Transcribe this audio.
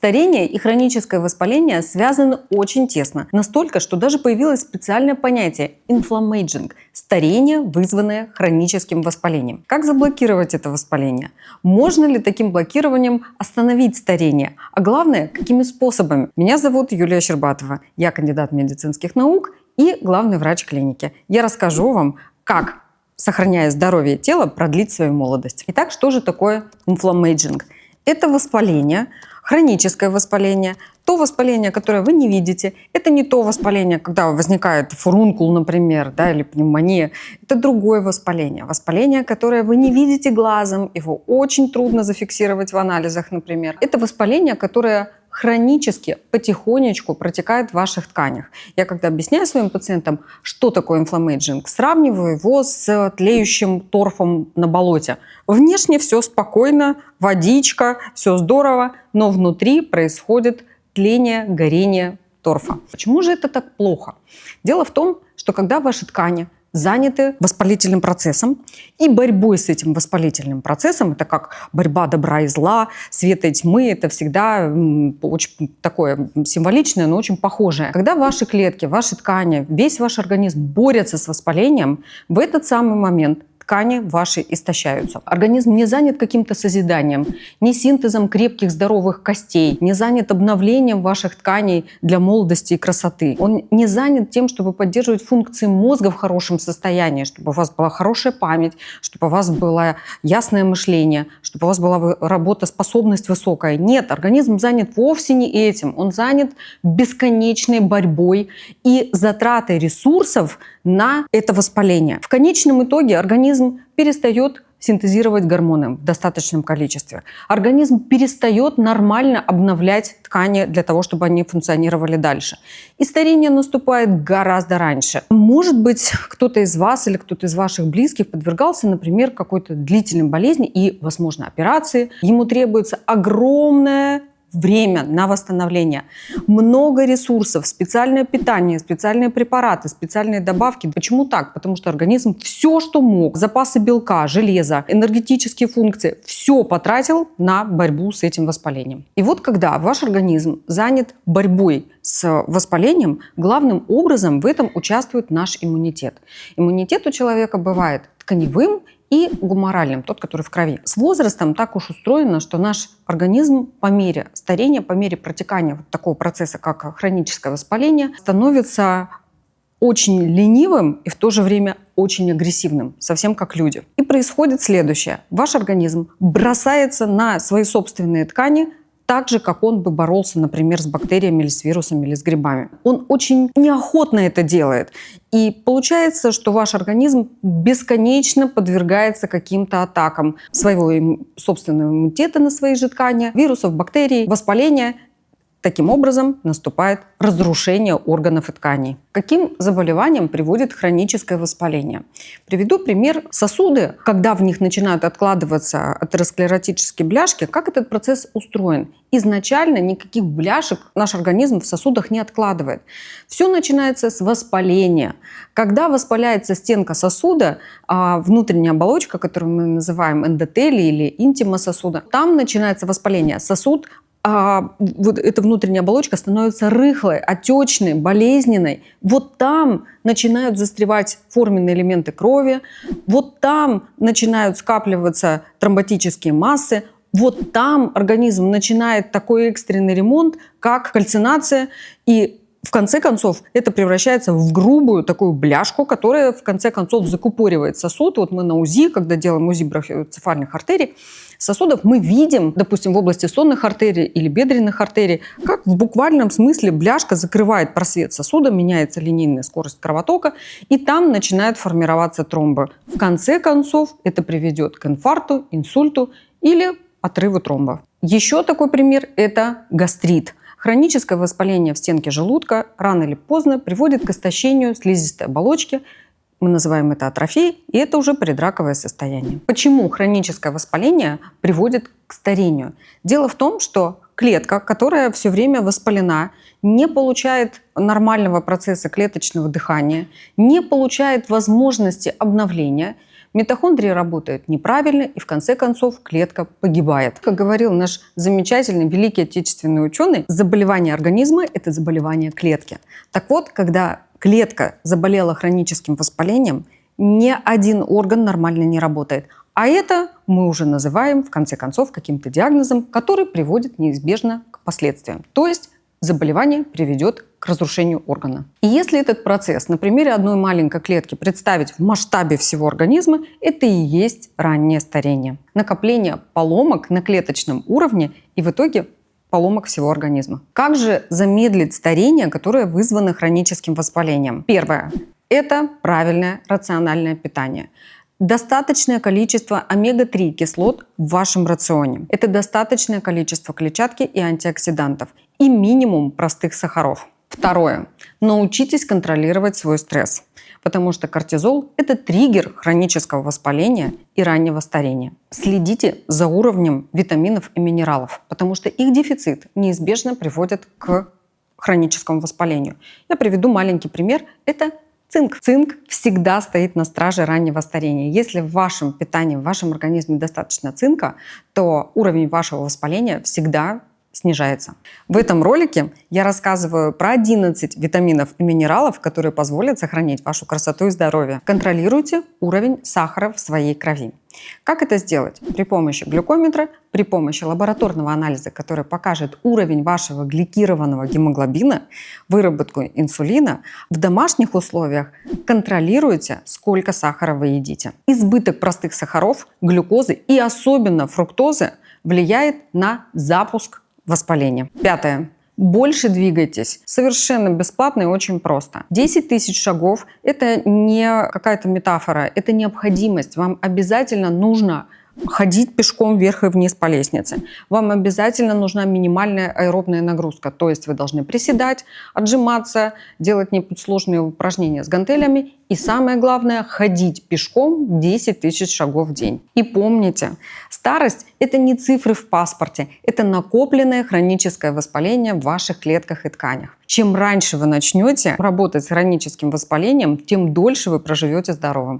Старение и хроническое воспаление связаны очень тесно. Настолько, что даже появилось специальное понятие inflammaging – старение, вызванное хроническим воспалением. Как заблокировать это воспаление? Можно ли таким блокированием остановить старение? А главное, какими способами? Меня зовут Юлия Щербатова. Я кандидат медицинских наук и главный врач клиники. Я расскажу вам, как, сохраняя здоровье тела, продлить свою молодость. Итак, что же такое inflammaging? Это воспаление, хроническое воспаление, то воспаление, которое вы не видите. Это не то воспаление, когда возникает фурункул, например, или пневмония. Это другое воспаление. Воспаление, которое вы не видите глазом, его очень трудно зафиксировать в анализах, например. Это воспаление, которое хронически, потихонечку протекает в ваших тканях. Я когда объясняю своим пациентам, что такое инфламмейджинг, сравниваю его с тлеющим торфом на болоте. Внешне все спокойно, водичка, все здорово, но внутри происходит тление, горение торфа. Почему же это так плохо? Дело в том, что когда ваши ткани заняты воспалительным процессом и борьбой с этим воспалительным процессом, это как борьба добра и зла, света и тьмы, это всегда очень такое символичное, но очень похожее. Когда ваши клетки, ваши ткани, весь ваш организм борются с воспалением, в этот самый момент ткани ваши истощаются. Организм не занят каким-то созиданием, не синтезом крепких здоровых костей, не занят обновлением ваших тканей для молодости и красоты. Он не занят тем, чтобы поддерживать функции мозга в хорошем состоянии, чтобы у вас была хорошая память, чтобы у вас было ясное мышление, чтобы у вас была работоспособность высокая. Нет, организм занят вовсе не этим. Он занят бесконечной борьбой и затратой ресурсов на это воспаление. В конечном итоге организм перестает синтезировать гормоны в достаточном количестве. Организм перестает нормально обновлять ткани для того, чтобы они функционировали дальше. И старение наступает гораздо раньше. Может быть, кто-то из вас или кто-то из ваших близких подвергался, например, какой-то длительной болезни и, возможно, операции. Ему требуется огромное время на восстановление, много ресурсов, специальное питание, специальные препараты, специальные добавки. Почему так? Потому что организм все, что мог, запасы белка, железа, энергетические функции, все потратил на борьбу с этим воспалением. И вот когда ваш организм занят борьбой с воспалением, главным образом в этом участвует наш иммунитет. Иммунитет у человека бывает тканевым и гуморальным, тот, который в крови. С возрастом так уж устроено, что наш организм по мере старения, по мере протекания вот такого процесса, как хроническое воспаление, становится очень ленивым и в то же время очень агрессивным, совсем как люди. И происходит следующее. Ваш организм бросается на свои собственные ткани, так же, как он бы боролся, например, с бактериями или с вирусами или с грибами. Он очень неохотно это делает. И получается, что ваш организм бесконечно подвергается каким-то атакам своего собственного иммунитета на свои же ткани, вирусов, бактерий, воспаления. Таким образом наступает разрушение органов и тканей. К каким заболеваниям приводит хроническое воспаление? Приведу пример. Сосуды, когда в них начинают откладываться атеросклеротические бляшки, как этот процесс устроен? Изначально никаких бляшек наш организм в сосудах не откладывает. Все начинается с воспаления. Когда воспаляется стенка сосуда, внутренняя оболочка, которую мы называем эндотелий или интима сосуда, там начинается воспаление. Сосуд, вот эта внутренняя оболочка становится рыхлой, отечной, болезненной. Вот там начинают застревать форменные элементы крови, вот там начинают скапливаться тромботические массы, вот там организм начинает такой экстренный ремонт, как кальцинация, и в конце концов это превращается в грубую такую бляшку, которая в конце концов закупоривает сосуд. Вот мы на УЗИ, когда делаем УЗИ бронхиоцефальных артерий, сосудов, мы видим, допустим, в области сонных артерий или бедренных артерий, как в буквальном смысле бляшка закрывает просвет сосуда, меняется линейная скорость кровотока, и там начинают формироваться тромбы. В конце концов это приведет к инфаркту, инсульту или отрыву тромба. Еще такой пример – это гастрит. Хроническое воспаление в стенке желудка рано или поздно приводит к истощению слизистой оболочки. Мы называем это атрофией, и это уже предраковое состояние. Почему хроническое воспаление приводит к старению? Дело в том, что клетка, которая все время воспалена, не получает нормального процесса клеточного дыхания, не получает возможности обновления, Митохондрии работают неправильно, и в конце концов клетка погибает. Как говорил наш замечательный великий отечественный ученый, заболевание организма – это заболевание клетки. Так вот, когда клетка заболела хроническим воспалением, ни один орган нормально не работает. А это мы уже называем, в конце концов, каким-то диагнозом, который приводит неизбежно к последствиям. То есть заболевание приведет к разрушению органа. И если этот процесс на примере одной маленькой клетки представить в масштабе всего организма, это и есть раннее старение. Накопление поломок на клеточном уровне и в итоге поломок всего организма. Как же замедлить старение, которое вызвано хроническим воспалением? Первое – это правильное рациональное питание. Достаточное количество омега-3 кислот в вашем рационе. Это достаточное количество клетчатки и антиоксидантов. И минимум простых сахаров. Второе. Научитесь контролировать свой стресс. Потому что кортизол – это триггер хронического воспаления и раннего старения. Следите за уровнем витаминов и минералов, потому что их дефицит неизбежно приводит к хроническому воспалению. Я приведу маленький пример. Это цинк. Цинк всегда стоит на страже раннего старения. Если в вашем питании, в вашем организме достаточно цинка, то уровень вашего воспаления всегда снижается. В этом ролике я рассказываю про 11 витаминов и минералов, которые позволят сохранить вашу красоту и здоровье. Контролируйте уровень сахара в своей крови. Как это сделать? При помощи глюкометра, при помощи лабораторного анализа, который покажет уровень вашего гликированного гемоглобина, выработку инсулина. В домашних условиях контролируйте, сколько сахара вы едите. Избыток простых сахаров, глюкозы и особенно фруктозы влияет на запуск воспаления. Пятое. Больше двигайтесь. Совершенно бесплатно и очень просто. 10 тысяч шагов – это не какая-то метафора, это необходимость. Вам обязательно нужно ходить пешком вверх и вниз по лестнице. Вам обязательно нужна минимальная аэробная нагрузка. То есть вы должны приседать, отжиматься, делать сложные упражнения с гантелями. И самое главное – ходить пешком 10 тысяч шагов в день. И помните, старость – это не цифры в паспорте, это накопленное хроническое воспаление в ваших клетках и тканях. Чем раньше вы начнете работать с хроническим воспалением, тем дольше вы проживете здоровым.